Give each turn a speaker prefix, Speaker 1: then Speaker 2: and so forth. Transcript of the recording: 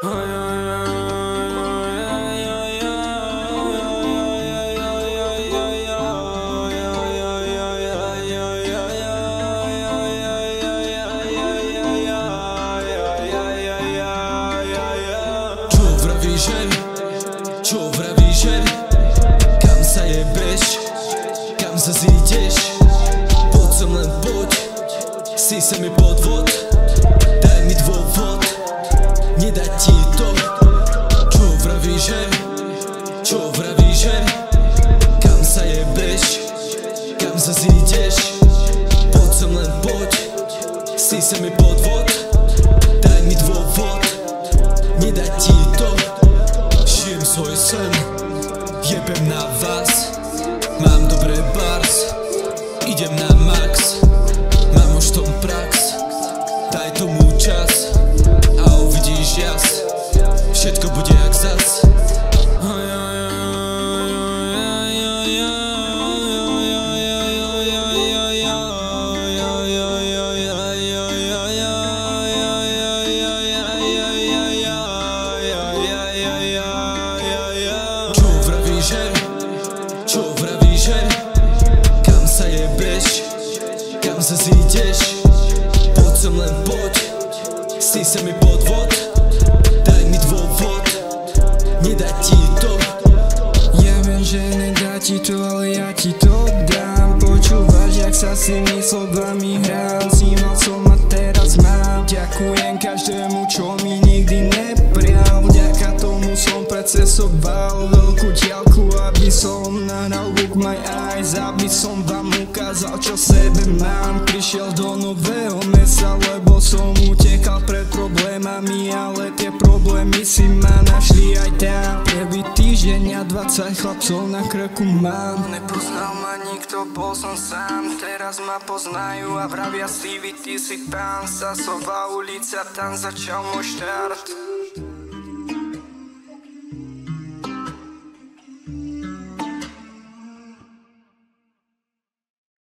Speaker 1: Čo vravíš, že? Kam sa jebeš? Kam sa zídeš? Poď som len poď. Si sa mi podvod. Daj mi dôvod. Nedať ti to. Čo vravíš, že? Čo vravíš, že? Kam sa jebeš? Kam sa zídeš? Poď som len poď. Si sa mi podvod. Daj mi dôvod. Nedať ti to. Žijem svoj sen, jebem na vás. Mám dobré bars, idem na max. Mám už tom prax, daj tomu čas a uvidíš jas. Všetko bude jak zas. Čo vravíš, že? Kam sa jebeš? Kam sa zídeš? Poď som len poď. Si sa mi podvod. Daj mi dôvod. Nedať ti to.
Speaker 2: Ja viem, že nedá ti to, ale ja ti to dám. Počúvaš, jak sa s tými slovami hrám. Snímal som a teraz mám. Ďakujem každému, čo mi nikdy neprial. Vďaka tomu som precesoval veľkú diaľku, aby som nahral Look My Eyes, aby som vám ukázal, čo v sebe mám. Prišiel do nového mesta, lebo som utekal pred problémami, ale tie problémy si ma našli aj tam. Prvý týždeň a 20 chlapcov na krku mám. Nepoznal ma nikto, bol som sám. Teraz ma poznajú a vravia Stevie, ty si tam. Sasová ulica, tam začal môj štart.